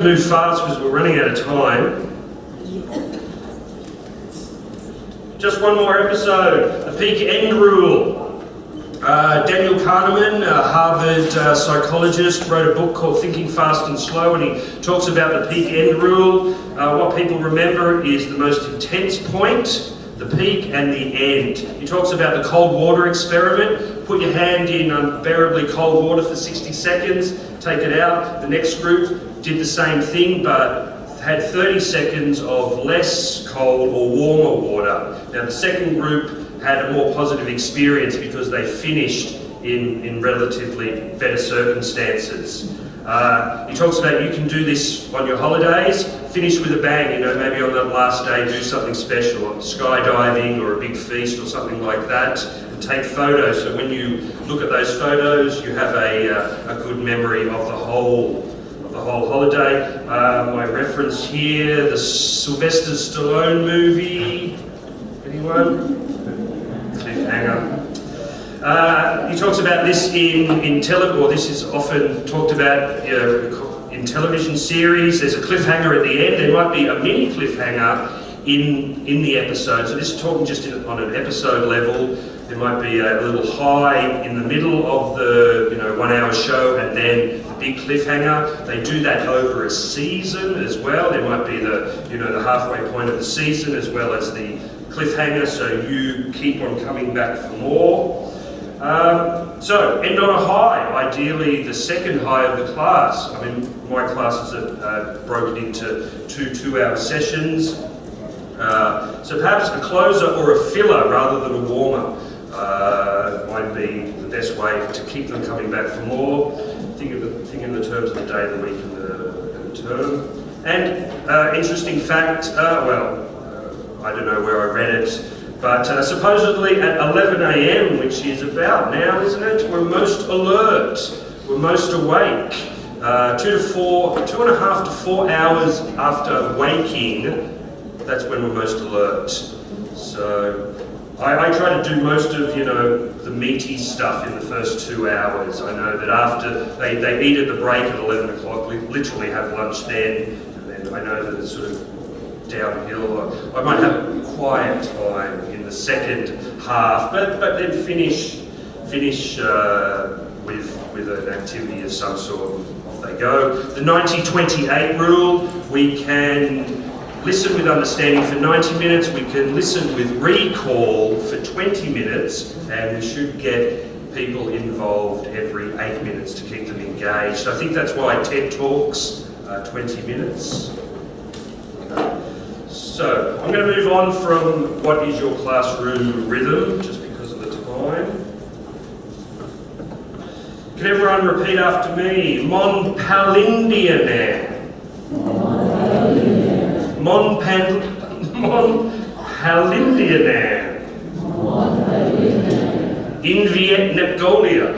Move fast because we're running out of time. Just one more episode, the peak end rule. Daniel Kahneman, a Harvard psychologist, wrote a book called Thinking Fast and Slow, and he talks about the peak end rule. What people remember is the most intense point, the peak, and the end. He talks about the cold water experiment. Put your hand in unbearably cold water for 60 seconds, take it out. The next group did the same thing, but had 30 seconds of less cold or warmer water. Now the second group had a more positive experience because they finished in relatively better circumstances. He talks about you can do this on your holidays, finish with a bang, maybe on that last day do something special, like skydiving or a big feast or something like that, and take photos. So when you look at those photos, you have a good memory of the whole holiday. My reference here, the Sylvester Stallone movie. Anyone? Cliffhanger. He talks about this in television, or this is often talked about in television series. There's a cliffhanger at the end. There might be a mini cliffhanger in the episode. So this is talking just on an episode level. There might be a little high in the middle of the 1 hour show, and then the big cliffhanger. They do that over a season as well. There might be the halfway point of the season as well as the cliffhanger, so you keep on coming back for more. So end on a high, ideally the second high of the class. I mean, my classes are broken into two-hour sessions. So perhaps a closer or a filler rather than a warmer might be the best way to keep them coming back for more. Think in the terms of the day, the week, and the term. And interesting fact, I don't know where I read it, but supposedly at 11 a.m, which is about now, isn't it? We're most alert, we're most awake. 2.5 to 4 hours after waking, that's when we're most alert. So I try to do most of the meaty stuff in the first 2 hours. I know that after they eat at the break at 11 o'clock, we literally have lunch then, and then I know that it's sort of downhill. I might have a quiet time in the second half, but then finish with an activity of some sort. Off they go. The 90-28 rule: we can listen with understanding for 90 minutes, we can listen with recall for 20 minutes, and we should get people involved every 8 minutes to keep them engaged. I think that's why TED Talks are 20 minutes. So, I'm going to move on from what is your classroom rhythm, just because of the time. Can everyone repeat after me? Mon palindianer. Mon palindianer. In Vietnamgolia.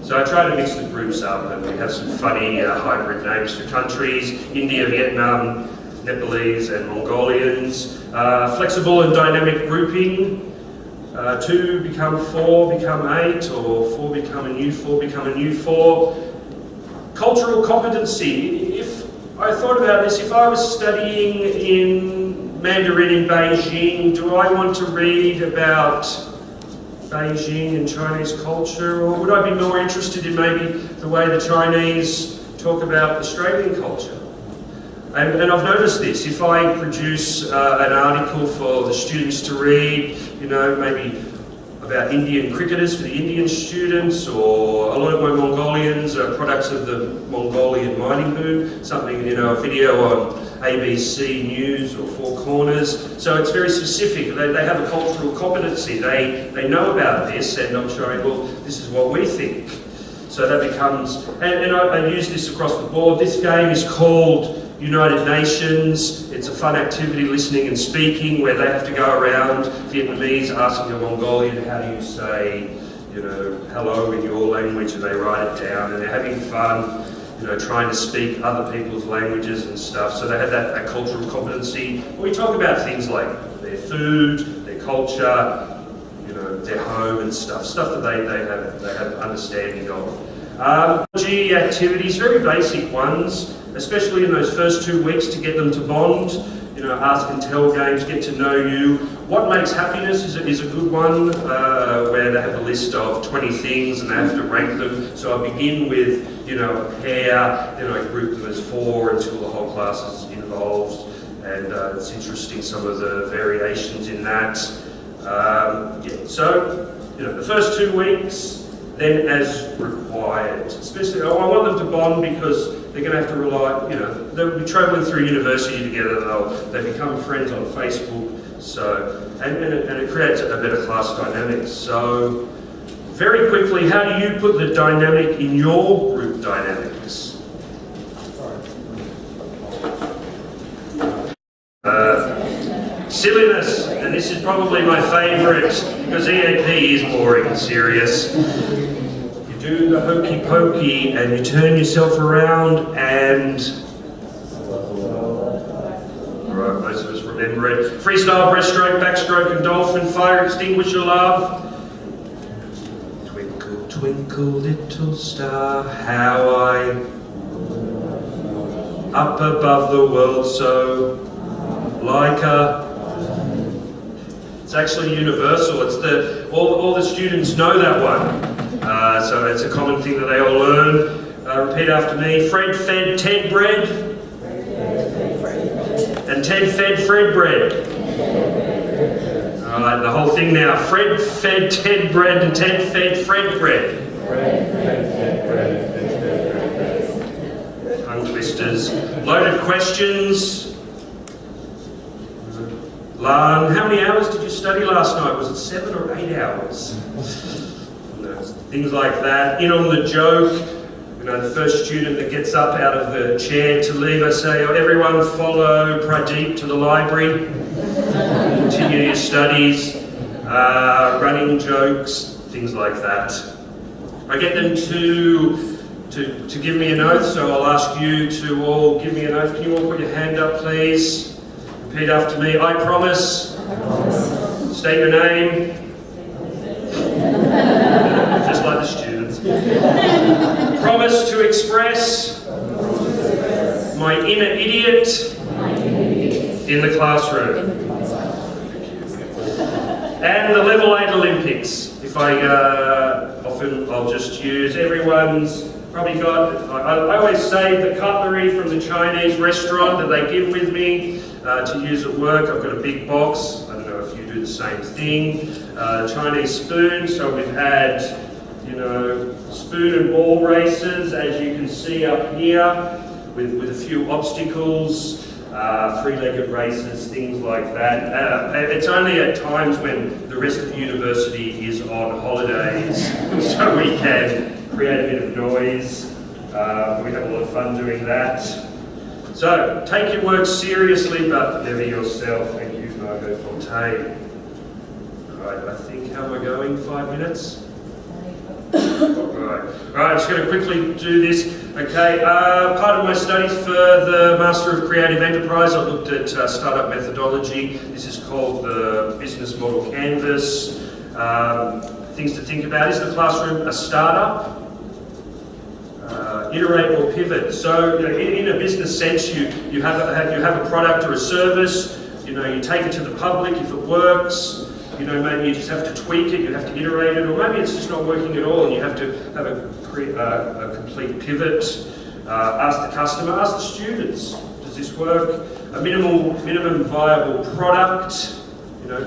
So I try to mix the groups up, and we have some funny hybrid names for countries: India, Vietnam, Nepalese, and Mongolians. Flexible and dynamic grouping: 2 become 4, become 8, or 4 become a new 4, become a new 4. Cultural competency. If I thought about this, if I was studying in Mandarin in Beijing, do I want to read about Beijing and Chinese culture, or would I be more interested in maybe the way the Chinese talk about Australian culture? And I've noticed this: if I produce an article for the students to read, maybe about Indian cricketers for the Indian students, or a lot of my Mongolians are products of the Mongolian mining boom, something, a video on ABC News or Four Corners. So it's very specific. They have a cultural competency. They know about this, and I'm showing, well, this is what we think. So that becomes, and I use this across the board. This game is called United Nations. It's a fun activity, listening and speaking, where they have to go around Vietnamese asking a Mongolian, how do you say, hello in your language, and they write it down, and they're having fun, trying to speak other people's languages and stuff. So they have that cultural competency. We talk about things like their food, their culture, their home and stuff that they have understanding of. G activities, very basic ones, especially in those first 2 weeks to get them to bond. You know, ask and tell games, get to know you. What makes happiness is a good one, where they have a list of 20 things and they have to rank them. So I begin with, you know, a pair, then I group them as 4 until the whole class is involved. And it's interesting some of the variations in that. So, you know, the first 2 weeks, then as required. Especially, I want them to bond because they're going to have to rely, you know, they'll be travelling through university together, they become friends on Facebook, so, and it creates a better class dynamic. So, very quickly, how do you put the dynamic in your group dynamics? Silliness, and this is probably my favourite, because EAP is boring and serious. You do the hokey pokey and you turn yourself around and... Alright, most of us remember it. Freestyle, breaststroke, backstroke and dolphin, fire extinguisher, love. Twinkle, twinkle, little star, how I... Up above the world so... Like a... It's actually universal. It's all the students know that one. So it's a common thing that they all learn. Repeat after me. Fred fed Ted bread. And Ted fed Fred bread. All right, the whole thing now. Fred fed Ted bread and Ted fed Fred bread. Tongue twisters. Loaded questions. How many hours did you study last night? Was it 7 or 8 hours? Things like that. In on the joke. You know, the first student that gets up out of the chair to leave, I say, oh, everyone follow Pradeep to the library. Continue your studies. Running jokes, things like that. I get them to give me an oath, so I'll ask you to all give me an oath. Can you all put your hand up, please? Repeat after me. I promise. State your name. Just like the students. Promise to express my inner idiot in the classroom. And the level 8 Olympics. If often I'll just use everyone's probably got, I always save the cutlery from the Chinese restaurant that they give with me to use at work. I've got a big box. I don't know if you do the same thing. Chinese spoon, so we've had, you know, spoon and ball races, as you can see up here, with a few obstacles, three-legged races, things like that. It's only at times when the rest of the university is on holidays, so we can create a bit of noise. We have a lot of fun doing that. So, take your work seriously, but never yourself. Thank you, Margot Fontaine. Right, I think, how am I going? 5 minutes? Alright, I'm just going to quickly do this. Okay, part of my studies for the Master of Creative Enterprise, I looked at startup methodology. This is called the Business Model Canvas. Things to think about. Is the classroom a startup? Iterate or pivot. So, you know, in a business sense, you have a product or a service. You know, you take it to the public. If it works, you know, maybe you just have to tweak it. You have to iterate it, or maybe it's just not working at all, and you have to have a complete pivot. Ask the customer. Ask the students. Does this work? A minimum viable product. You know.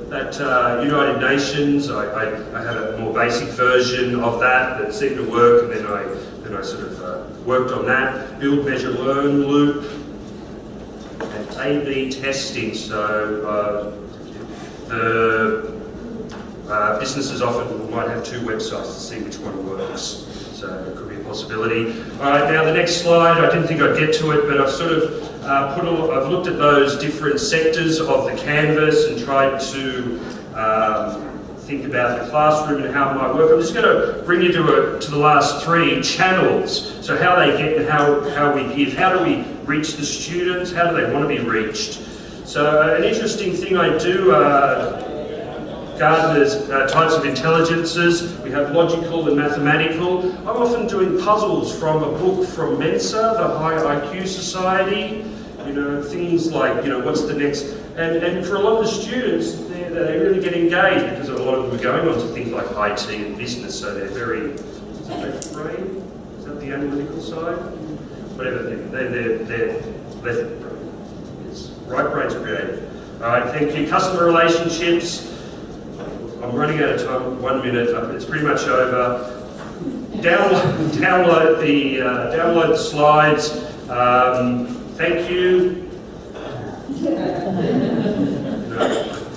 That United Nations, I had a more basic version of that seemed to work, and then I sort of worked on that. Build, measure, learn loop, and A/B testing. So the businesses often might have 2 websites to see which one works. So it could be a possibility. All right, now the next slide. I didn't think I'd get to it, but I've sort of I've looked at those different sectors of the canvas and tried to think about the classroom and how it might work. I'm just going to bring you to the last 3 channels. So how they get and how we give. How do we reach the students? How do they want to be reached? So an interesting thing I do. Gardner's types of intelligences. We have logical and mathematical. I'm often doing puzzles from a book from Mensa, the High IQ Society. You know, things like, you know, what's the next... And for a lot of the students, they really get engaged because a lot of them are going on to things like IT and business, so they're very... Is it left brain? Is that the analytical side? Whatever, they're left brain. Yes. Right brain's creative. All right, thank you. Customer relationships. I'm running out of time, 1 minute, it's pretty much over. Download the slides. Thank you.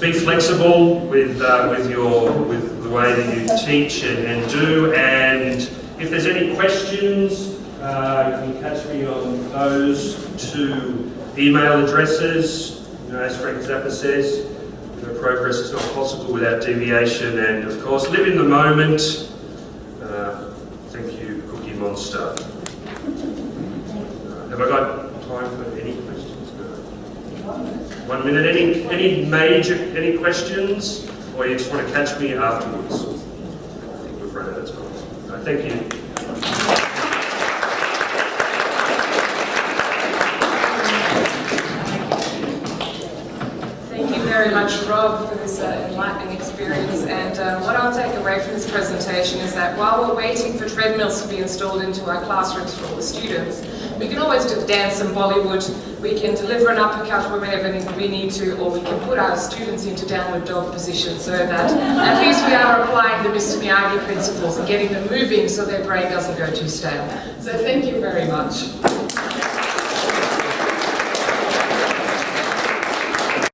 Be flexible with the way that you teach and do. And if there's any questions, you can catch me on those two email addresses. You know, as Frank Zappa says, progress is not possible without deviation, and of course, live in the moment. Thank you, Cookie Monster. Have I got time for any questions? No. 1 minute. Any questions, or you just want to catch me afterwards? I think we've run out of time. Thank you. Very much, Rob, for this enlightening experience, and what I'll take away from this presentation is that while we're waiting for treadmills to be installed into our classrooms for all the students, we can always do dance and Bollywood, we can deliver an uppercut whenever we need to, or we can put our students into downward dog position so that at least we are applying the Mr Miyagi principles and getting them moving so their brain doesn't go too stale. So thank you very much.